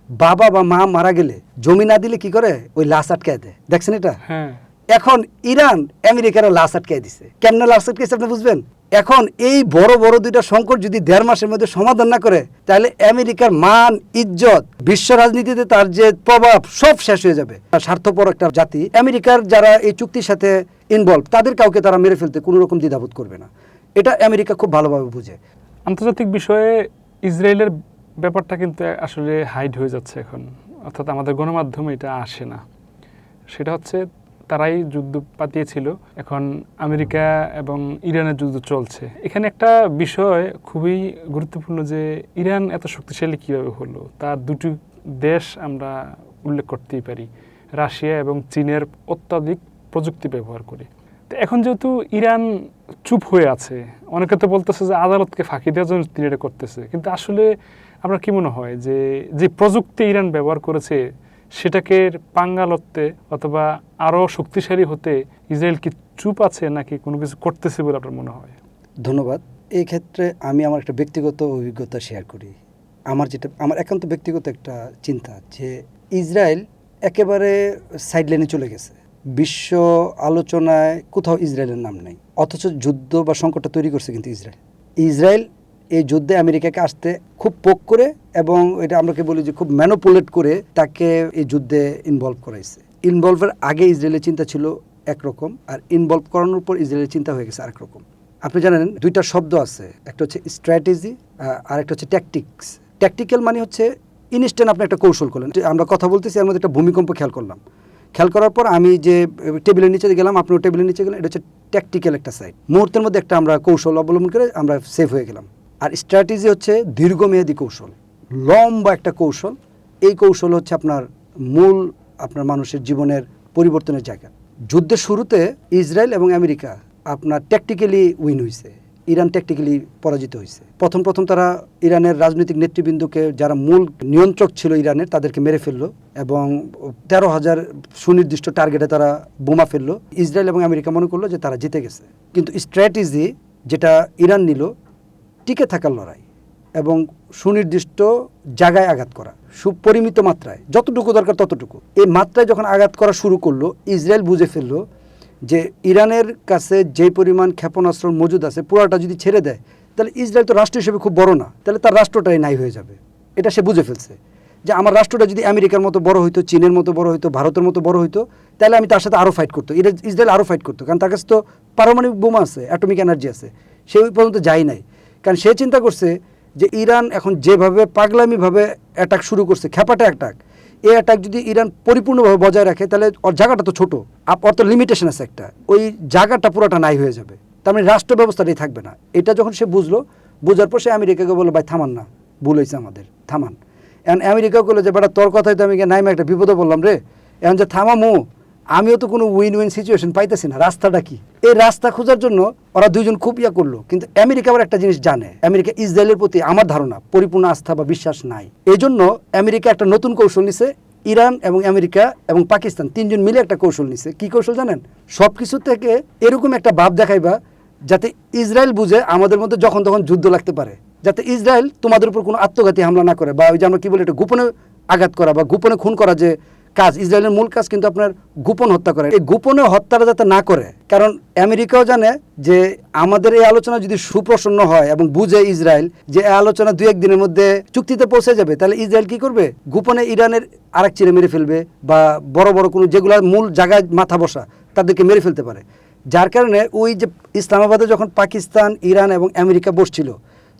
বাবা বা মা মারা গেলে জমি না দিলে কি করে ওই লাশ আটকায় দেয়, দেখছেন এটা? হ্যাঁ এখন ইরান আমেরিকারা লাশ আটকায় দিছে। কেমনে লাশ আটকাইছে আপনি বুঝবেন? এখন এই বড় বড় দুইটা সংকট যদি 1.5 মাসের মধ্যে সমাধান না করে, তাহলে আমেরিকার মান ইজ্জত বিশ্ব রাজনীতিতে তার যে প্রভাব সব শেষ হয়ে যাবে। স্বার্থপর একটা জাতি, আমেরিকার যারা এই চুক্তির সাথে ইনভলভ তাদের কাউকে তারা মেরে ফেলতে কোনো রকম দ্বিধাবোধ করবে না। এটা আমেরিকা খুব ভালোভাবে বুঝে। আন্তর্জাতিক বিষয়ে ইসরায়েলের ব্যাপারটা কিন্তু আসলে হাইড হয়ে যাচ্ছে এখন, অর্থাৎ আমাদের গণমাধ্যমে এটা আসে না। সেটা হচ্ছে তারাই যুদ্ধ পাতিয়েছিল, এখন আমেরিকা এবং ইরানের যুদ্ধ চলছে। এখানে একটা বিষয় খুবই গুরুত্বপূর্ণ যে ইরান এত শক্তিশালী কীভাবে হলো, তার দুটি দেশ আমরা উল্লেখ করতেই পারি, রাশিয়া এবং চীনের অত্যাধিক প্রযুক্তি ব্যবহার করে। তো এখন যেহেতু ইরান চুপ হয়ে আছে, অনেকে তো বলতেছে যে আদালতকে ফাঁকি দেওয়ার জন্য তিনি এটা করতেছে, কিন্তু আসলে আপনার কি মনে হয় যে যে প্রযুক্তি ইরান ব্যবহার করেছে সেটাকে পাঙ্গা লড়তে অথবা আরও শক্তিশালী হতে ইসরায়েল কি চুপ আছে নাকি কোনো কিছু করতেছে বলে আপনার মনে হয়? ধন্যবাদ। এই ক্ষেত্রে আমি আমার একটা ব্যক্তিগত অভিজ্ঞতা শেয়ার করি। আমার একান্ত ব্যক্তিগত একটা চিন্তা যে ইসরায়েল একেবারে সাইডলাইনে চলে গেছে। বিশ্ব আলোচনায় কোথাও ইসরায়েলের নাম নেই, অথচ যুদ্ধ বা সংকটটা তৈরি করছে কিন্তু ইসরায়েল এই যুদ্ধে আমেরিকাকে আসতে খুব পোক করে, এবং এটা আমরাকে বলি যে খুব ম্যানিপুলেট করে তাকে এই যুদ্ধে ইনভলভ করাইছে। ইনভলভের আগে ইসরায়েলের চিন্তা ছিল একরকম, আর ইনভলভ করানোর পর ইসরায়েলের চিন্তা হয়ে গেছে আরেক রকম। আপনি জানেন দুইটা শব্দ আছে, একটা হচ্ছে স্ট্র্যাটেজি আর একটা হচ্ছে ট্যাকটিক্স। ট্যাকটিক্যাল মানে হচ্ছে ইনস্ট্যান্ট আপনি একটা কৌশল করলেন। আমরা কথা বলতেছি এর মধ্যে একটা ভূমিকম্প খেয়াল করলাম, খেয়াল করার পর আমি যে টেবিলের নিচে গেলাম, আপনিও টেবিলের নিচে গেলেন, এটা হচ্ছে ট্যাকটিক্যাল একটা সাইড। মুহূর্তের মধ্যে একটা আমরা কৌশল অবলম্বন করে আমরা সেফ হয়ে গেলাম। আর স্ট্র্যাটেজি হচ্ছে দীর্ঘমেয়াদী কৌশল, লম্বা একটা কৌশল। এই কৌশল হচ্ছে আপনার মূল আপনার মানুষের জীবনের পরিবর্তনের জায়গা। যুদ্ধের শুরুতে ইসরায়েল এবং আমেরিকা আপনার ট্যাকটিক্যালি উইন হয়েছে, ইরান ট্যাকটিক্যালি পরাজিত হয়েছে। প্রথম তারা ইরানের রাজনৈতিক নেতৃবৃন্দকে, যারা মূল নিয়ন্ত্রক ছিল ইরানের, তাদেরকে মেরে ফেললো এবং 13,000 সুনির্দিষ্ট টার্গেটে তারা বোমা ফেললো। ইসরায়েল এবং আমেরিকা মনে করলো যে তারা জিতে গেছে, কিন্তু স্ট্র্যাটেজি যেটা ইরান নিল টিকে থাকার লড়াই এবং সুনির্দিষ্ট জায়গায় আঘাত করা, সুপরিমিত মাত্রায়, যতটুকু দরকার ততটুকু। এই মাত্রায় যখন আঘাত করা শুরু করলো, ইসরায়েল বুঝে ফেললো যে ইরানের কাছে যে পরিমাণ ক্ষেপণাস্ত্র মজুদ আছে পুরোটা যদি ছেড়ে দেয়, তাহলে ইসরায়েল তো রাষ্ট্র হিসেবে খুব বড় না, তাহলে তার রাষ্ট্রটাই নাই হয়ে যাবে। এটা সে বুঝে ফেলছে যে আমার রাষ্ট্রটা যদি আমেরিকার মতো বড় হইতো, চীনের মতো বড় হইতো, ভারতের মতো বড় হইতো, তাহলে আমি তার সাথে আরও ফাইট করতো, ইসরায়েল আরও ফাইট করতো, কারণ তার কাছে তো পারমাণবিক বোমা আছে, অ্যাটমিক এনার্জি আছে। সে ওই পর্যন্ত যায় নাই, কারণ সে চিন্তা করছে যে ইরান এখন যেভাবে পাগলামিভাবে অ্যাটাক শুরু করছে, খেপাটে অ্যাটাক, এই অ্যাটাক যদি ইরান পরিপূর্ণভাবে বজায় রাখে, তাহলে ওর জায়গাটা তো ছোটো, ওর তো লিমিটেশন আছে একটা, ওই জায়গাটা পুরোটা নাই হয়ে যাবে, তার মানে রাষ্ট্র ব্যবস্থাটাই থাকবে না। এটা যখন সে বুঝলো, বোঝার পর সে আমেরিকাকে বললো, ভাই থামান না, ভুল হয়েছে আমাদের, থামান। এখন আমেরিকাও বললো যে বেটা তোর কথাই তো আমি নাইমে একটা বিপদে বললাম রে, এখন যে থামামো, আমিও তো কোনো উইন উইন সিচুয়েশন পাইতেছি না, রাস্তাটা কি? এই রাস্তা খোঁজার জন্য ওরা দুইজন খুব করলো, কিন্তু আমেরিকা আবার একটা জিনিস জানে, আমেরিকা ইসরায়েলের প্রতি আমার ধারণা পরিপূর্ণ আস্থা বা বিশ্বাস নাই। এই জন্য আমেরিকা একটা নতুন কৌশল নিছে, ইরান এবং আমেরিকা এবং পাকিস্তান তিনজন মিলে একটা কৌশল নিছে। কি কৌশল জানেন? সব কিছু থেকে এরকম একটা ভাব দেখাইবা যাতে ইসরায়েল বুঝে আমাদের মধ্যে যখন তখন যুদ্ধ লাগতে পারে, যাতে ইসরায়েল তোমাদের উপর কোনো আত্মঘাতী হামলা না করে, বা ওই যে আমরা কি বলি এটা গোপনে আঘাত করা বা গোপনে খুন করা যে কাজ, ইসরায়েলের মূল কাজ কিন্তু আপনার গোপন হত্যা করে, এই গোপনে হত্যাটা যাতে না করে। কারণ আমেরিকাও জানে যে আমাদের এই আলোচনা যদি সুপ্রসন্ন হয় এবং বুঝে ইসরায়েল যে এই আলোচনা 2-1 দিনের মধ্যে চুক্তিতে পৌঁছে যাবে, তাহলে ইসরায়েল কি করবে? গোপনে ইরানের আরেক চিরে মেরে ফেলবে, বা বড় বড় কোনো যেগুলো মূল জায়গায় মাথা বসা তাদেরকে মেরে ফেলতে পারে। যার কারণে ওই যে ইসলামাবাদে যখন পাকিস্তান, ইরান এবং আমেরিকা বসছিল,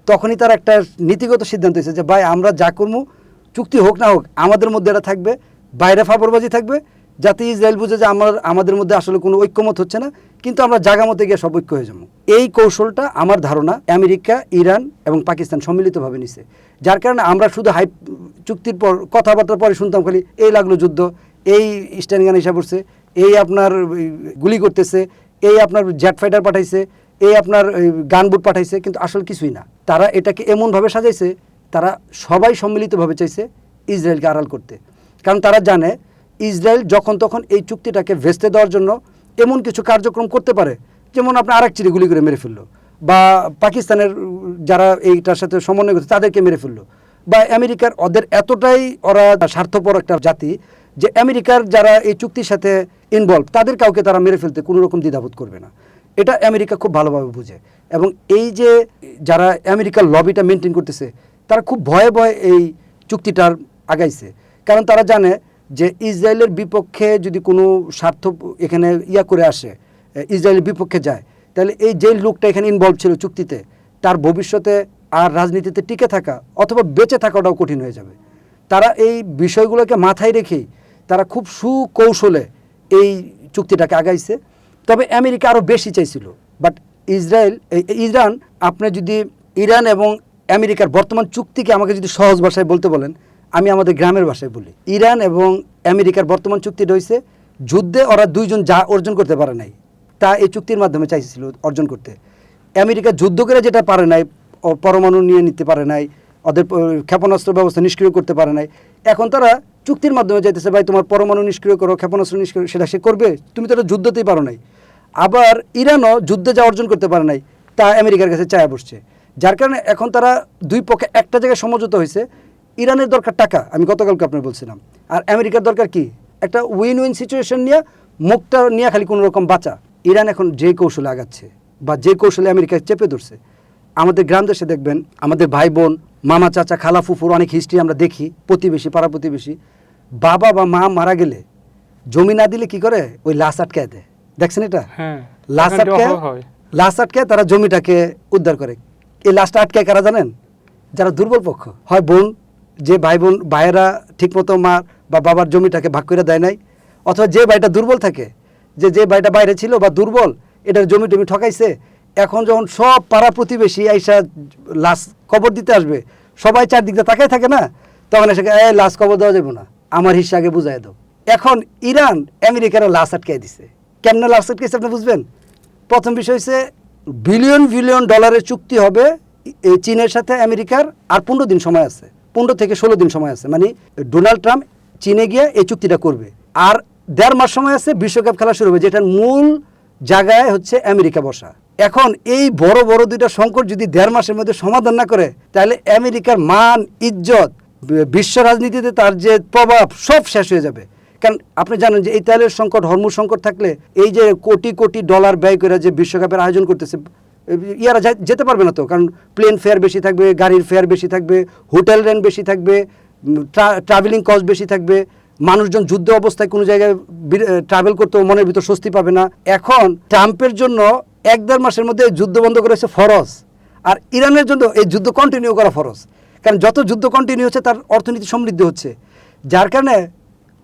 তখনই তার একটা নীতিগত সিদ্ধান্ত হয়েছে যে ভাই আমরা যা করবো, চুক্তি হোক না হোক আমাদের মধ্যে এটা থাকবে, বাইরে ফাপড়বাজি থাকবে, যাতে ইসরায়েল বুঝে যে আমাদের মধ্যে আসলে কোনো ঐক্যমত হচ্ছে না, কিন্তু আমরা জায়গা মতো গিয়ে সব ঐক্য হয়ে যাবো। এই কৌশলটা আমার ধারণা আমেরিকা, ইরান এবং পাকিস্তান সম্মিলিতভাবে নিছে। যার কারণে আমরা শুধু চুক্তির পর কথাবার্তার পরে শুনতাম খালি এই লাগলো যুদ্ধ, এই স্ট্যান্ড গান হিসাব করছে, এই আপনার গুলি করতেছে, এই আপনার জেট ফাইটার পাঠাইছে, এই আপনার গানবুট পাঠাইছে, কিন্তু আসলে কিছুই না। তারা এটাকে এমনভাবে সাজাইছে, তারা সবাই সম্মিলিতভাবে চাইছে ইসরায়েলকে আড়াল করতে, কারণ তারা জানে ইসরায়েল যখন তখন এই চুক্তিটাকে ভেস্তে দেওয়ার জন্য এমন কিছু কার্যক্রম করতে পারে, যেমন আপনি আরেক চিরে গুলি করে মেরে ফেললো, বা পাকিস্তানের যারা এইটার সাথে সমন্বয় করছে তাদেরকে মেরে ফেললো, বা আমেরিকার ওদের এতটাই ওরা স্বার্থপর একটা জাতি যে আমেরিকার যারা এই চুক্তির সাথে ইনভলভ তাদের কাউকে তারা মেরে ফেলতে কোনো রকম দ্বিধাবোধ করবে না। এটা আমেরিকা খুব ভালোভাবে বুঝে, এবং এই যে যারা আমেরিকার লবিটা মেনটেন করতেছে তারা খুব ভয়ে ভয়ে এই চুক্তিটার আগাইছে, কারণ তারা জানে যে ইসরায়েলের বিপক্ষে যদি কোনো স্বার্থ এখানে করে আসে, ইসরায়েলের বিপক্ষে যায়, তাহলে এই যে লোকটা এখানে ইনভলভ ছিল চুক্তিতে তার ভবিষ্যতে আর রাজনীতিতে টিকে থাকা অথবা বেঁচে থাকাটাও কঠিন হয়ে যাবে। তারা এই বিষয়গুলোকে মাথায় রেখেই তারা খুব সুকৌশলে এই চুক্তিটাকে আগাইছে। তবে আমেরিকা আরও বেশি চাইছিল, বাট ইরান, আপনি যদি ইরান এবং আমেরিকার বর্তমান চুক্তিকে আমাকে যদি সহজ ভাষায় বলতে বলেন, আমি আমাদের গ্রামের ভাষায় বলি, ইরান এবং আমেরিকার বর্তমান চুক্তিটা হয়েছে যুদ্ধে ওরা দুইজন যা অর্জন করতে পারে নাই তা এই চুক্তির মাধ্যমে চাইছিল অর্জন করতে। আমেরিকা যুদ্ধ করে যেটা পারে নাই, পরমাণু নিয়ে নিতে পারে নাই, ওদের ক্ষেপণাস্ত্র ব্যবস্থা নিষ্ক্রিয় করতে পারে নাই, এখন তারা চুক্তির মাধ্যমে চাইতেছে ভাই তোমার পরমাণু নিষ্ক্রিয় করো, ক্ষেপণাস্ত্র নিষ্ক্রিয়, সেটা সে করবে, তুমি তো এটা যুদ্ধতেই পারো নাই। আবার ইরানও যুদ্ধে যা অর্জন করতে পারে নাই তা আমেরিকার কাছে চায়া বসছে, যার কারণে এখন তারা দুই পক্ষে একটা জায়গায় সমঝোতা হয়েছে। ইরানের দরকার টাকা, আমি গতকালকে আপনার বলছিলাম, আর আমেরিকার দরকার কি একটা উইন উইন সিচুয়েশন নিয়ে, মুখটা নিয়ে খালি কোনো রকম বাঁচা। ইরান এখন যে কৌশলে আগাচ্ছে বা যে কৌশলে আমেরিকা চেপে ধরছে, আমাদের গ্রাম দেশে দেখবেন আমাদের ভাই বোন, মামা চাচা, খালা ফুফুর অনেক হিস্ট্রি আমরা দেখি, প্রতিবেশী, পাড়া প্রতিবেশী, বাবা বা মা মারা গেলে জমি না দিলে কি করে, ওই লাশ আটকায় দেয়, দেখছেন এটা? হ্যাঁ, লাশ আটকায় তারা জমিটাকে উদ্ধার করে। এই লাশটা আটকায় কারা জানেন? যারা দুর্বল পক্ষ, হয় বোন, যে ভাই বোন ভাইয়েরা ঠিকমতো মা বা বাবার জমিটাকে ভাগ করে দেয় নাই, অথবা যে ভাইটা দুর্বল থাকে, যে ভাইটা বাইরে ছিল বা দুর্বল, এটার জমি টমি ঠকাইছে, এখন যখন সব পাড়া প্রতিবেশী আইসা লাশ কবর দিতে আসবে, সবাই চারদিক দিয়ে তাকাই থাকে না, তখন এসে লাশ কবর দেওয়া যাবে না, আমার হিস্সা আগে বুঝাই দাও। এখন ইরান আমেরিকার লাশ আটকাই দিছে। কেমনে লাশ আটকাইছে আপনি বুঝবেন? প্রথম বিষয় হচ্ছে বিলিয়ন বিলিয়ন ডলারের চুক্তি হবে এই চীনের সাথে আমেরিকার, আর 15 দিন সময় আছে, 15 থেকে 16 দিন সময় আছে, মানে ডোনাল্ড ট্রাম্প চীনে গিয়ে এই চুক্তিটা করবে, আর 1.5 মাস সময় আছে বিশ্বকাপ খেলা শুরু হবে, যেটার মূল জায়গায় হচ্ছে আমেরিকা বসা। এখন এই বড় বড় দুইটা সংকট যদি 1.5 মাসের মধ্যে সমাধান না করে, তাহলে আমেরিকার মান, ইজ্জত, বিশ্ব রাজনীতিতে তার যে প্রভাব সব শেষ হয়ে যাবে। কারণ আপনি জানেন যে এই তেলের সংকট, হরমুজ সংকট থাকলে এই যে কোটি কোটি ডলার ব্যয় করে যে বিশ্বকাপের আয়োজন করতেছে, ইয়ারা যেতে পারবে না তো, কারণ প্লেন ফেয়ার বেশি থাকবে, গাড়ির ফেয়ার বেশি থাকবে, হোটেল রেন্ট বেশি থাকবে, ট্রাভেলিং কস্ট বেশি থাকবে, মানুষজন যুদ্ধ অবস্থায় কোনো জায়গায় ট্রাভেল করতেও মনের ভিতর স্বস্তি পাবে না। এখন ট্রাম্পের জন্য 1-1.5 মাসের মধ্যে যুদ্ধ বন্ধ করেছে ফরজ, আর ইরানের জন্য এই যুদ্ধ কন্টিনিউ করা ফরজ, কারণ যত যুদ্ধ কন্টিনিউ হচ্ছে তার অর্থনীতি সমৃদ্ধ হচ্ছে, যার কারণে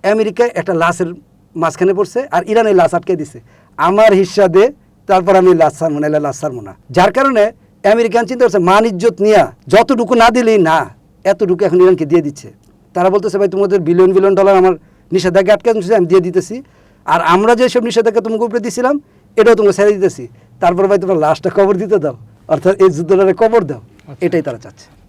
আমেরিকা একটা লাশের মাঝখানে পড়ছে, আর ইরান এই লাশ আটকে দিছে, আমার হিস্সা দে, তারপর আমি লাশ ছাড়বো না, লাশ ছাড়বো না। যার কারণে আমেরিকান চিন্তা করছে মান ইজ্জত নিয়ে যতটুকু না দিলেই না, এতটুকু এখন ইরানকে দিয়ে দিচ্ছে। তারা বলতেছে ভাই তোমাদের বিলিয়ন বিলিয়ন ডলার আমার নিষেধাজ্ঞা আটকে আমি দিয়ে দিতেছি, আর আমরা যেসব নিষেধাজ্ঞা তোমাকে উপরে দিয়েছিলাম এটাও তোমাকে ছেড়ে দিতেছি, তারপর ভাই তোমরা লাশটা কবর দিতে দাও, অর্থাৎ এই যুদ্ধটারে কবর দাও, এটাই তারা চাচ্ছে।